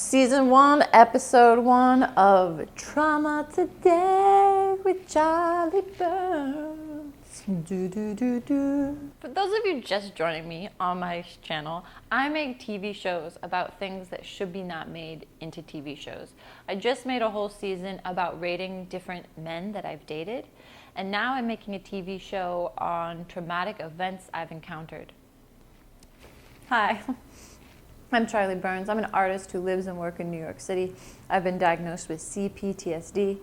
Season 1, Episode 1 of Trauma Today with Charlie Burns. For those of you just joining me on my channel, I make TV shows about things that should be not made into TV shows. I just made a whole season about rating different men that I've dated, and now I'm making a TV show on traumatic events I've encountered. Hi. I'm Charlie Burns. I'm an artist who lives and works in New York City. I've been diagnosed with CPTSD.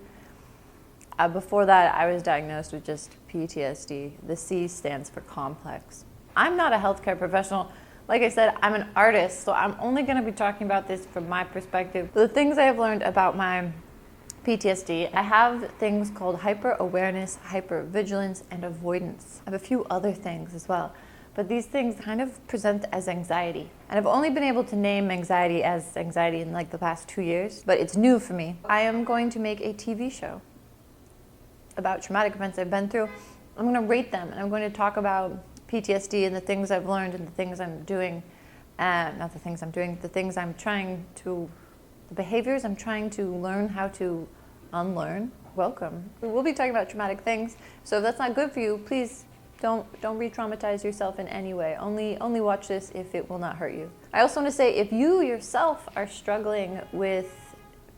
Before that, I was diagnosed with just PTSD. The C stands for complex. I'm not a healthcare professional. Like I said, I'm an artist, so I'm only going to be talking about this from my perspective. The things I have learned about my PTSD, I have things called hyper-awareness, hyper-vigilance, and avoidance. I have a few other things as well. But these things kind of present as anxiety. And I've only been able to name anxiety as anxiety in like the past 2 years, but it's new for me. I am going to make a TV show about traumatic events I've been through. I'm going to rate them, and I'm going to talk about PTSD and the things I've learned and the things I'm doing. Not the things I'm doing, the things I'm trying to, the behaviors I'm trying to learn how to unlearn. Welcome. We'll be talking about traumatic things, so if that's not good for you, please don't re-traumatize yourself in any way. Only watch this if it will not hurt you. I also want to say, if you yourself are struggling with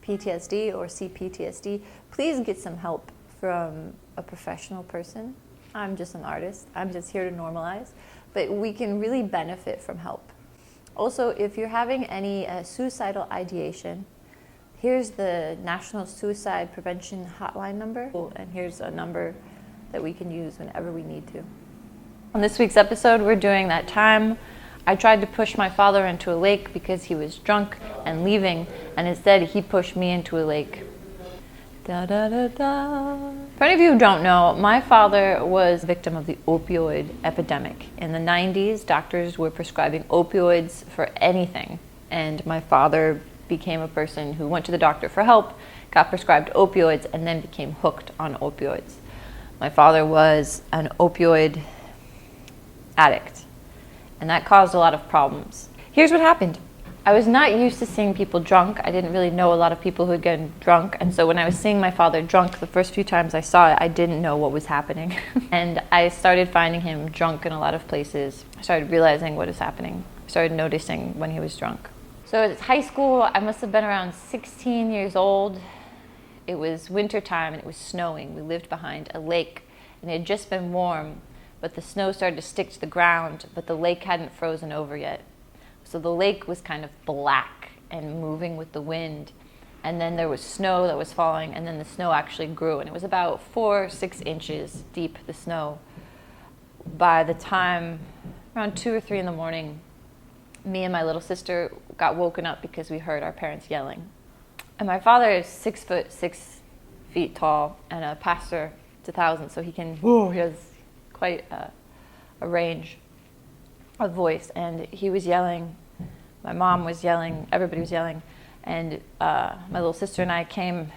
PTSD or CPTSD, please get some help from a professional person. I'm just an artist. I'm just here to normalize. But we can really benefit from help. Also, if you're having any suicidal ideation, here's the National Suicide Prevention Hotline number. And here's a number that we can use whenever we need to. On this week's episode, we're doing that time I tried to push my father into a lake because he was drunk and leaving, and instead he pushed me into a lake. Da, da, da, da. For any of you who don't know, my father was a victim of the opioid epidemic. In the 90s, doctors were prescribing opioids for anything, and my father became a person who went to the doctor for help, got prescribed opioids, and then became hooked on opioids. My father was an opioid addict, and that caused a lot of problems. Here's what happened. I was not used to seeing people drunk. I didn't really know a lot of people who had gotten drunk, and so when I was seeing my father drunk, the first few times I saw it, I didn't know what was happening. And I started finding him drunk in a lot of places. I started realizing what was happening. I started noticing when he was drunk. So at high school, I must have been around 16 years old. It was winter time and it was snowing. We lived behind a lake and it had just been warm, but the snow started to stick to the ground, but the lake hadn't frozen over yet. So the lake was kind of black and moving with the wind, and then there was snow that was falling, and then the snow actually grew, and it was about 4 or 6 inches deep, the snow. By the time around 2 or 3 in the morning, me and my little sister got woken up because we heard our parents yelling. And my father is 6'6" tall and a pastor to thousands, so he has quite a range of voice. And he was yelling, my mom was yelling, everybody was yelling, and my little sister and I came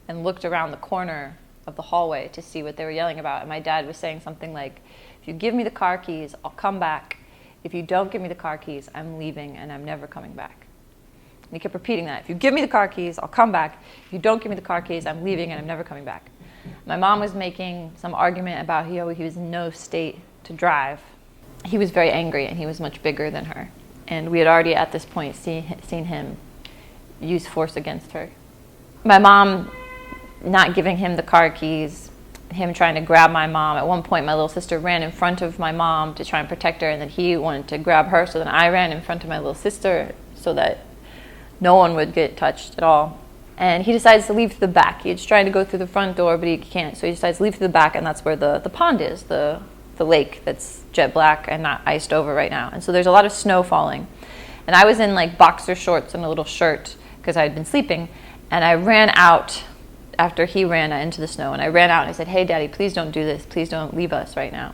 and looked around the corner of the hallway to see what they were yelling about. And my dad was saying something like, "If you give me the car keys, I'll come back. If you don't give me the car keys, I'm leaving and I'm never coming back." And he kept repeating that. "If you give me the car keys, I'll come back. If you don't give me the car keys, I'm leaving and I'm never coming back." My mom was making some argument about he was in no state to drive. He was very angry and he was much bigger than her. And we had already at this point seen him use force against her. My mom not giving him the car keys, him trying to grab my mom. At one point, my little sister ran in front of my mom to try and protect her, and then he wanted to grab her, so then I ran in front of my little sister so that no one would get touched at all. And he decides to leave through the back. He's trying to go through the front door, but he can't. So he decides to leave through the back, and that's where the pond is, the lake that's jet black and not iced over right now. And so there's a lot of snow falling. And I was in like boxer shorts and a little shirt because I had been sleeping. And I ran out after he ran into the snow. And I ran out and I said, "Hey, Daddy, please don't do this. Please don't leave us right now."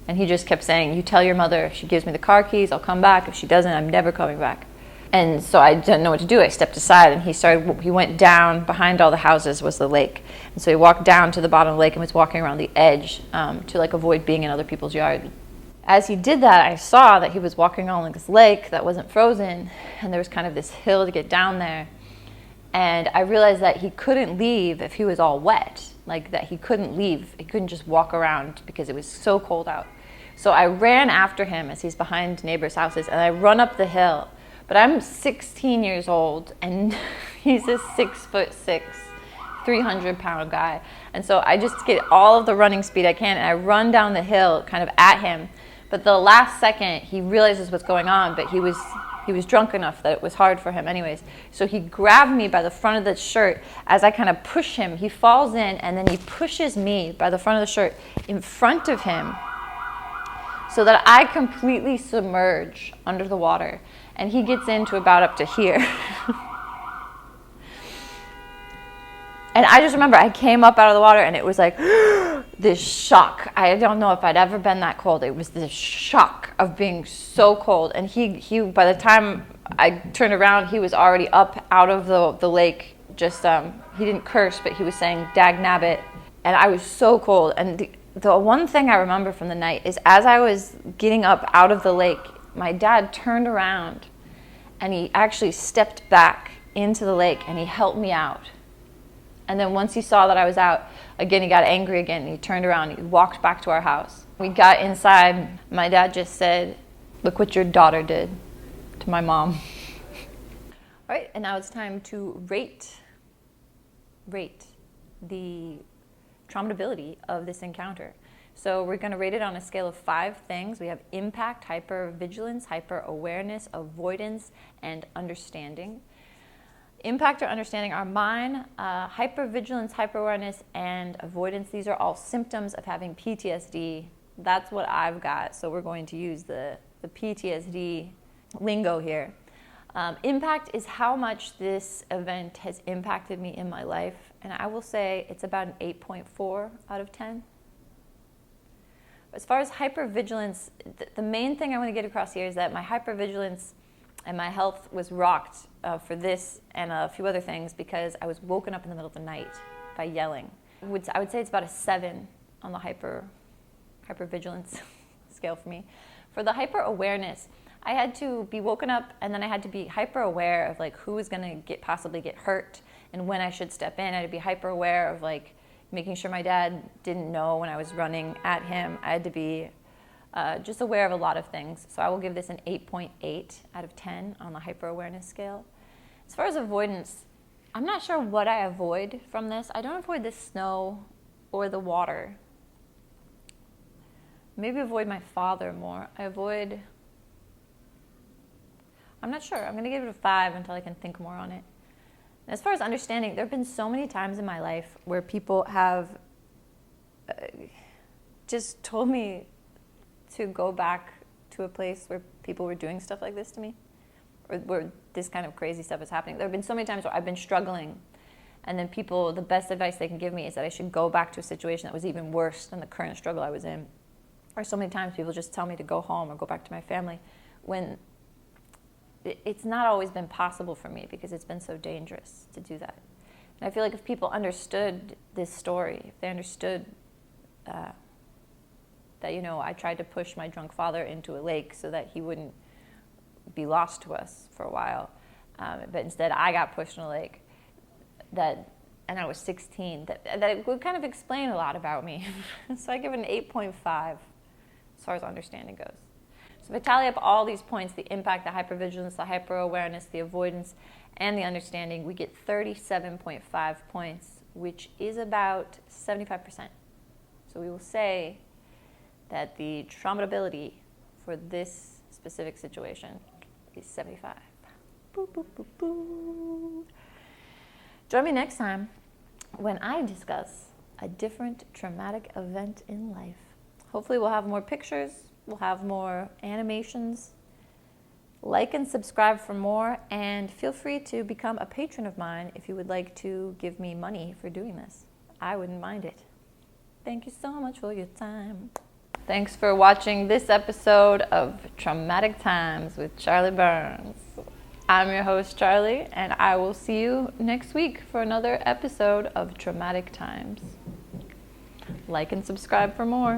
And he just kept saying, "You tell your mother if she gives me the car keys, I'll come back. If she doesn't, I'm never coming back." And so I didn't know what to do. I stepped aside, and he went down. Behind all the houses was the lake. And so he walked down to the bottom of the lake and was walking around the edge to like avoid being in other people's yard. as he did that, I saw that he was walking on like this lake that wasn't frozen, and there was kind of this hill to get down there. And I realized that he couldn't leave if he was all wet, like that he couldn't leave. He couldn't just walk around because it was so cold out. So I ran after him as he's behind neighbors' houses, and I run up the hill. But I'm 16 years old, and he's a 6'6", 300-pound guy. And so I just get all of the running speed I can, and I run down the hill kind of at him. But the last second, he realizes what's going on, but he was drunk enough that it was hard for him anyways. So he grabbed me by the front of the shirt. As I kind of push him, he falls in, and then he pushes me by the front of the shirt in front of him so that I completely submerge under the water. And he gets into about up to here. And I just remember I came up out of the water, and it was like this shock. I don't know if I'd ever been that cold. It was this shock of being so cold. And he by the time I turned around, he was already up out of the lake. Just he didn't curse, but he was saying "dag nabbit," and I was so cold. And the one thing I remember from the night is as I was getting up out of the lake, my dad turned around, and he actually stepped back into the lake, and he helped me out. And then once he saw that I was out, again, he got angry again. He turned around. He walked back to our house. We got inside. My dad just said, "Look what your daughter did to my mom." All right, and now it's time to rate the traumatability of this encounter. So we're going to rate it on a scale of 5 things. We have impact, hypervigilance, hyper-awareness, avoidance, and understanding. Impact or understanding are mine. Hypervigilance, hyper-awareness, and avoidance, these are all symptoms of having PTSD. That's what I've got, so we're going to use the PTSD lingo here. Impact is how much this event has impacted me in my life, and I will say it's about an 8.4 out of 10. As far as hypervigilance, the main thing I want to get across here is that my hypervigilance and my health was rocked for this and a few other things because I was woken up in the middle of the night by yelling. I would say it's about a 7 on the hypervigilance scale for me. For the hyper-awareness, I had to be woken up, and then I had to be hyper-aware of like who was going to possibly get hurt and when I should step in. I had to be hyper-aware of like making sure my dad didn't know when I was running at him. I had to be just aware of a lot of things. So I will give this an 8.8 out of 10 on the hyper-awareness scale. As far as avoidance, I'm not sure what I avoid from this. I don't avoid the snow or the water. Maybe avoid my father more. I'm not sure. I'm going to give it a 5 until I can think more on it. As far as understanding, there have been so many times in my life where people have just told me to go back to a place where people were doing stuff like this to me, or where this kind of crazy stuff is happening. There have been so many times where I've been struggling, and then the best advice they can give me is that I should go back to a situation that was even worse than the current struggle I was in. Or so many times people just tell me to go home or go back to my family, when it's not always been possible for me because it's been so dangerous to do that. And I feel like if people understood this story, if they understood that, I tried to push my drunk father into a lake so that he wouldn't be lost to us for a while, but instead I got pushed in a lake, and I was 16, that would kind of explain a lot about me. So I give it an 8.5 as far as understanding goes. So if I tally up all these points, the impact, the hypervigilance, the hyper-awareness, the avoidance, and the understanding, we get 37.5 points, which is about 75%. So we will say that the traumatability for this specific situation is 75. Boo, boo, boo, boo. Join me next time when I discuss a different traumatic event in life. Hopefully we'll have more pictures. We'll have more animations. Like and subscribe for more, and feel free to become a patron of mine if you would like to give me money for doing this. I wouldn't mind it. Thank you so much for your time. Thanks for watching this episode of Traumatic Times with Charlie Burns. I'm your host, Charlie, and I will see you next week for another episode of Traumatic Times. Like and subscribe for more.